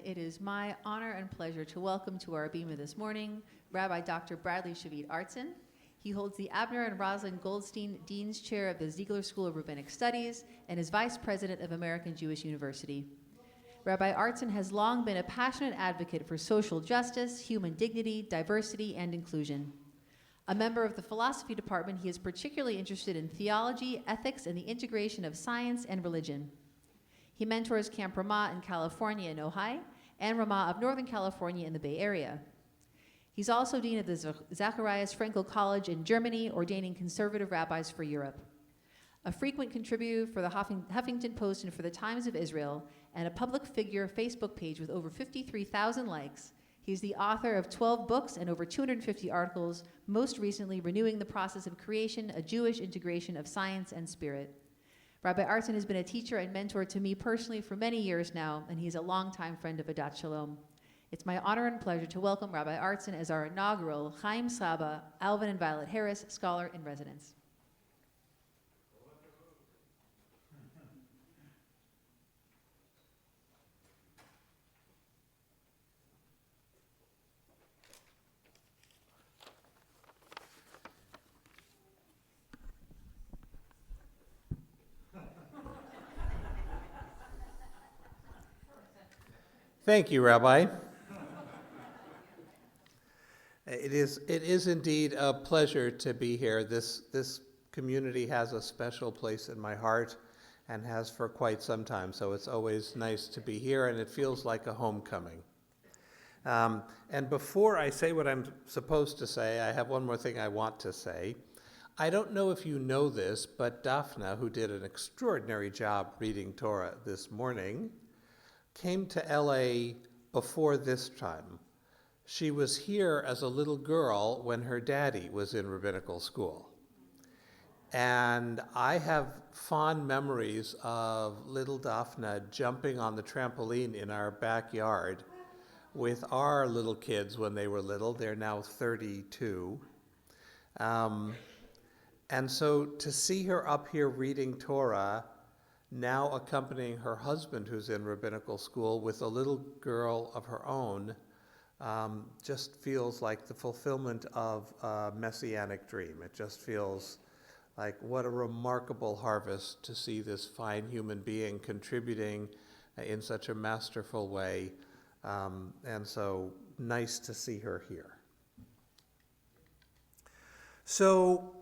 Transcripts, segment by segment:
it is my honor and pleasure to welcome to our Bima this morning Rabbi Dr. Bradley Shavit Artson. He holds the Abner and Rosalind Goldstein Dean's Chair of the Ziegler School of Rabbinic Studies and is Vice President of American Jewish University. Rabbi Artson has long been a passionate advocate for social justice, human dignity, diversity, and inclusion. A member of the philosophy department, he is particularly interested in theology, ethics, and the integration of science and religion. He mentors Camp Ramah in California in Ojai and Ramah of Northern California in the Bay Area. He's also dean of the Zacharias Frankel College in Germany, ordaining conservative rabbis for Europe. A frequent contributor for the Huffington Post and for the Times of Israel, and a public figure Facebook page with over 53,000 likes, he's the author of 12 books and over 250 articles, most recently Renewing the Process of Creation, a Jewish Integration of Science and Spirit. Rabbi Artson has been a teacher and mentor to me personally for many years now, and he's a longtime friend of Adat Shalom. It's my honor and pleasure to welcome Rabbi Artson as our inaugural Chaim Sabbah, Alvin and Violet Harris Scholar in Residence. Thank you, Rabbi. It is indeed a pleasure to be here. This community has a special place in my heart and has for quite some time, so it's always nice to be here, and it feels like a homecoming. And before I say what I'm supposed to say, I have one more thing I want to say. I don't know if you know this, but Daphna, who did an extraordinary job reading Torah this morning, came to LA before this time. She was here as a little girl when her daddy was in rabbinical school. And I have fond memories of little Daphna jumping on the trampoline in our backyard with our little kids when they were little. They're now 32. And so to see her up here reading Torah, now accompanying her husband who's in rabbinical school with a little girl of her own, just feels like the fulfillment of a messianic dream. It just feels like what a remarkable harvest to see this fine human being contributing in such a masterful way, and so nice to see her here. So,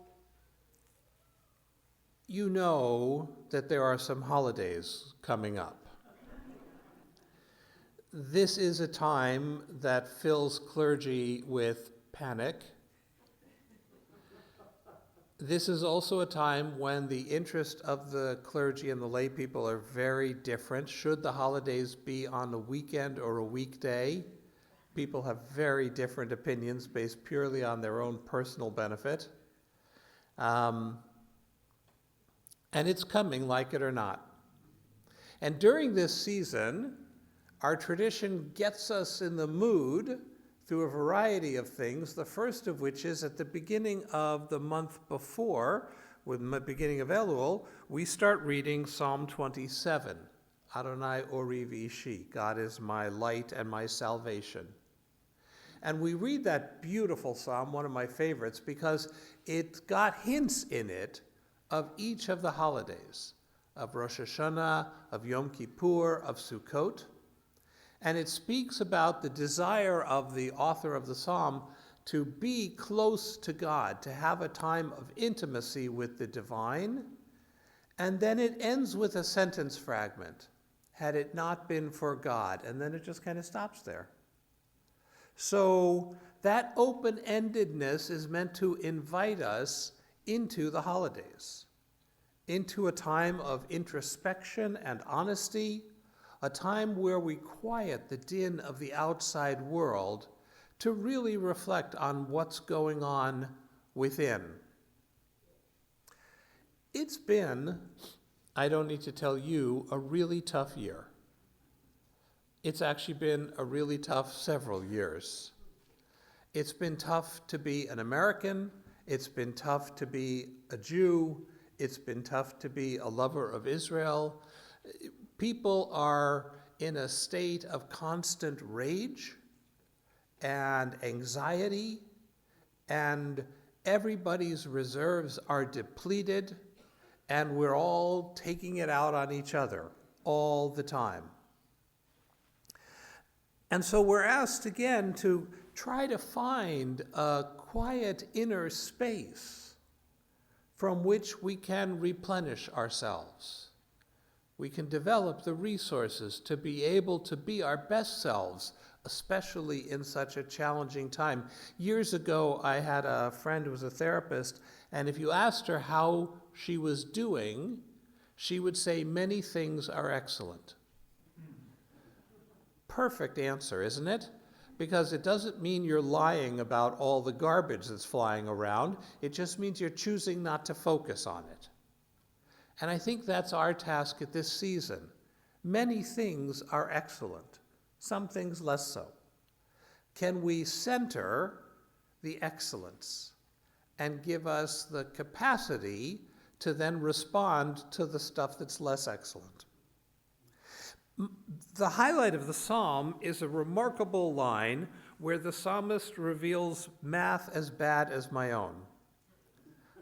you know that there are some holidays coming up. This is a time that fills clergy with panic. This is also a time when the interest of the clergy and the lay people are very different. Should the holidays be on a weekend or a weekday? People have very different opinions based purely on their own personal benefit. And it's coming, like it or not. And during this season, our tradition gets us in the mood through a variety of things, the first of which is at the beginning of the month before, with the beginning of Elul, we start reading Psalm 27, Adonai Oriv Ishi, God is my light and my salvation. And we read that beautiful psalm, one of my favorites, because it's got hints in it of each of the holidays, of Rosh Hashanah, of Yom Kippur, of Sukkot. And it speaks about the desire of the author of the psalm to be close to God, to have a time of intimacy with the divine. And then it ends with a sentence fragment, had it not been for God. And then it just kind of stops there. So that open-endedness is meant to invite us into the holidays, into a time of introspection and honesty, a time where we quiet the din of the outside world to really reflect on what's going on within. It's been, I don't need to tell you, a really tough year. It's actually been a really tough several years. It's been tough to be an American. It's been tough to be a Jew. It's been tough to be a lover of Israel. People are in a state of constant rage and anxiety, and everybody's reserves are depleted, and we're all taking it out on each other all the time. And so we're asked again to try to find a quiet inner space from which we can replenish ourselves. We can develop the resources to be able to be our best selves, especially in such a challenging time. Years ago, I had a friend who was a therapist, and if you asked her how she was doing, she would say, "Many things are excellent." Perfect answer, isn't it? Because it doesn't mean you're lying about all the garbage that's flying around. It just means you're choosing not to focus on it. And I think that's our task at this season. Many things are excellent, some things less so. Can we center the excellence and give us the capacity to then respond to the stuff that's less excellent? The highlight of the psalm is a remarkable line where the psalmist reveals math as bad as my own.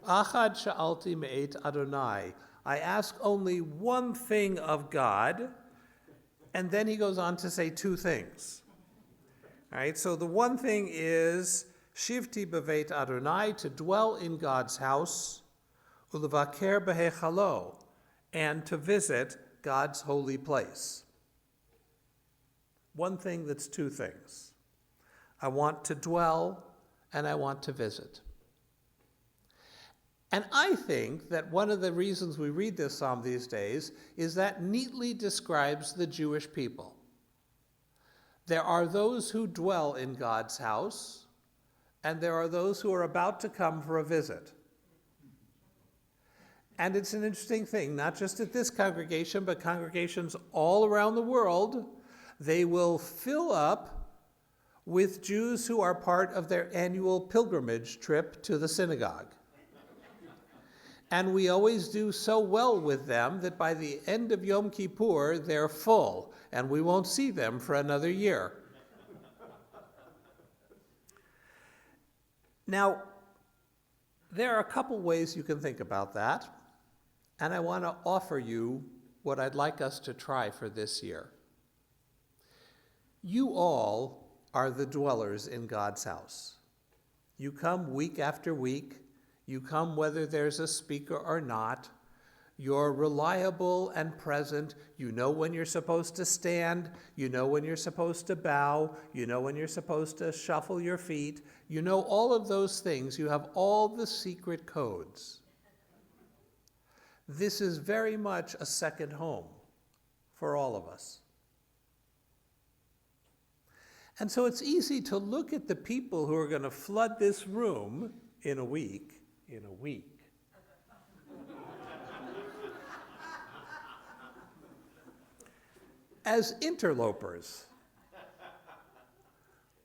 Achad sha'alti me'et Adonai. I ask only one thing of God, and then he goes on to say two things. All right, so the one thing is Shivti b'veit Adonai, to dwell in God's house, ulevaker b'hechalo, and to visit God's holy place. One thing that's two things. I want to dwell and I want to visit. And I think that one of the reasons we read this psalm these days is that neatly describes the Jewish people. There are those who dwell in God's house, and there are those who are about to come for a visit. And it's an interesting thing, not just at this congregation, but congregations all around the world. They will fill up with Jews who are part of their annual pilgrimage trip to the synagogue. And we always do so well with them that by the end of Yom Kippur, they're full, and we won't see them for another year. Now, there are a couple ways you can think about that, and I want to offer you what I'd like us to try for this year. You all are the dwellers in God's house. You come week after week. You come whether there's a speaker or not. You're reliable and present. You know when you're supposed to stand. You know when you're supposed to bow. You know when you're supposed to shuffle your feet. You know all of those things. You have all the secret codes. This is very much a second home for all of us. And so it's easy to look at the people who are going to flood this room in a week, as interlopers.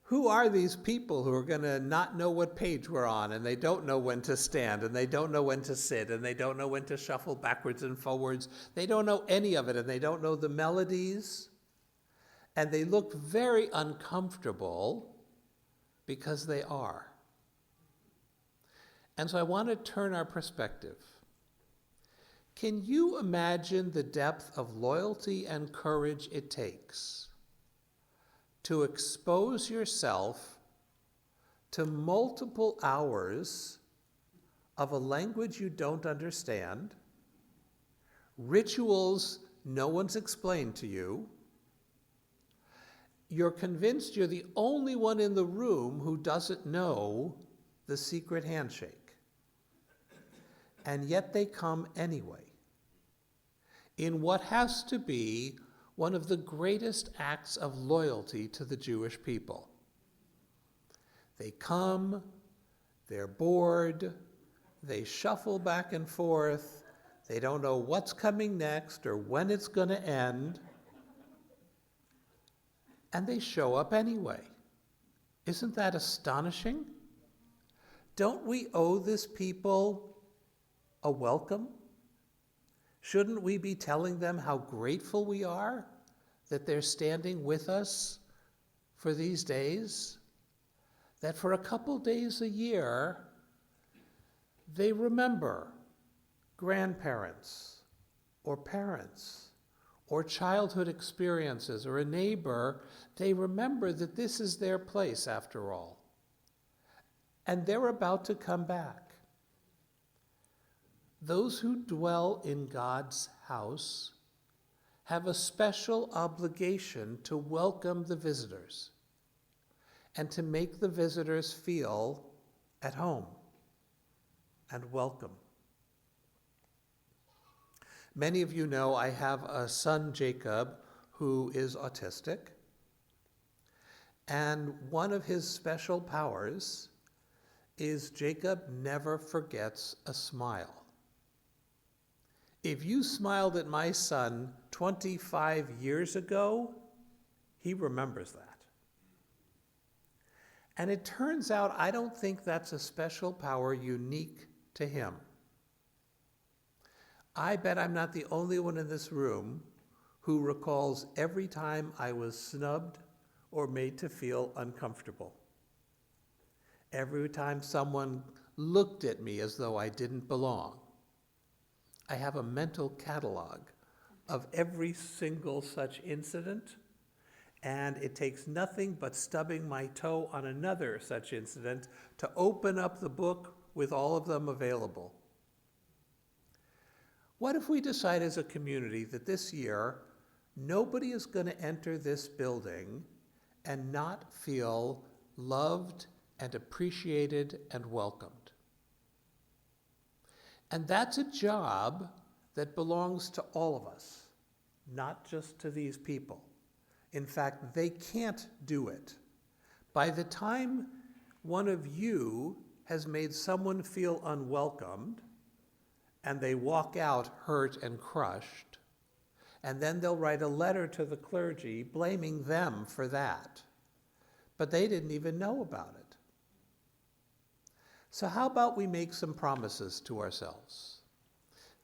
Who are these people who are going to not know what page we're on, and they don't know when to stand, and they don't know when to sit, and they don't know when to shuffle backwards and forwards? They don't know any of it, and they don't know the melodies. And they look very uncomfortable because they are. And so I want to turn our perspective. Can you imagine the depth of loyalty and courage it takes to expose yourself to multiple hours of a language you don't understand, rituals no one's explained to you? You're convinced you're the only one in the room who doesn't know the secret handshake. And yet they come anyway, in what has to be one of the greatest acts of loyalty to the Jewish people. They come, they're bored, they shuffle back and forth, they don't know what's coming next or when it's going to end, and they show up anyway. Isn't that astonishing? Don't we owe this people a welcome? Shouldn't we be telling them how grateful we are that they're standing with us for these days, that for a couple days a year, they remember grandparents or parents or childhood experiences or a neighbor. They remember that this is their place after all. And they're about to come back. Those who dwell in God's house have a special obligation to welcome the visitors and to make the visitors feel at home and welcome. Many of you know I have a son, Jacob, who is autistic. And one of his special powers is Jacob never forgets a smile. If you smiled at my son 25 years ago, he remembers that. And it turns out I don't think that's a special power unique to him. I bet I'm not the only one in this room who recalls every time I was snubbed or made to feel uncomfortable. Every time someone looked at me as though I didn't belong. I have a mental catalog of every single such incident, and it takes nothing but stubbing my toe on another such incident to open up the book with all of them available. What if we decide as a community that this year nobody is going to enter this building and not feel loved and appreciated and welcomed? And that's a job that belongs to all of us, not just to these people. In fact, they can't do it. By the time one of you has made someone feel unwelcomed, and they walk out hurt and crushed, and then they'll write a letter to the clergy blaming them for that. But they didn't even know about it. So how about we make some promises to ourselves?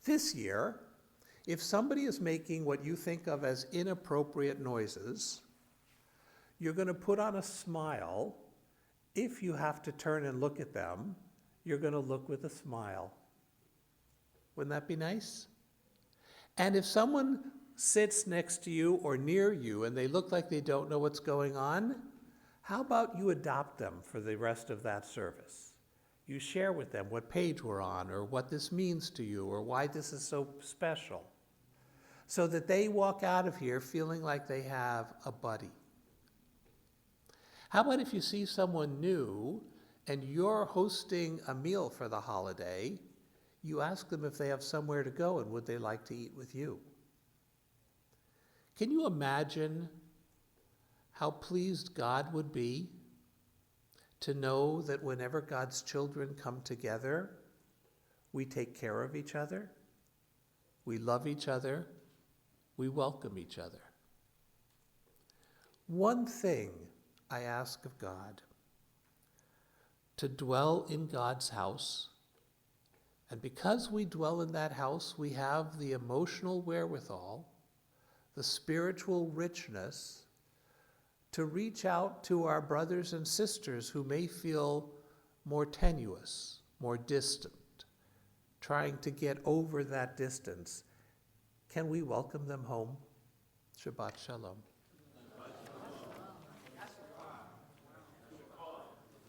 This year, if somebody is making what you think of as inappropriate noises, you're going to put on a smile. If you have to turn and look at them, you're going to look with a smile. Wouldn't that be nice? And if someone sits next to you or near you and they look like they don't know what's going on, how about you adopt them for the rest of that service? You share with them what page we're on or what this means to you or why this is so special, so that they walk out of here feeling like they have a buddy. How about if you see someone new and you're hosting a meal for the holiday, you ask them if they have somewhere to go and would they like to eat with you? Can you imagine how pleased God would be to know that whenever God's children come together, we take care of each other, we love each other, we welcome each other? One thing I ask of God: to dwell in God's house. And because we dwell in that house, we have the emotional wherewithal, the spiritual richness to reach out to our brothers and sisters who may feel more tenuous, more distant, trying to get over that distance. Can we welcome them home? Shabbat Shalom.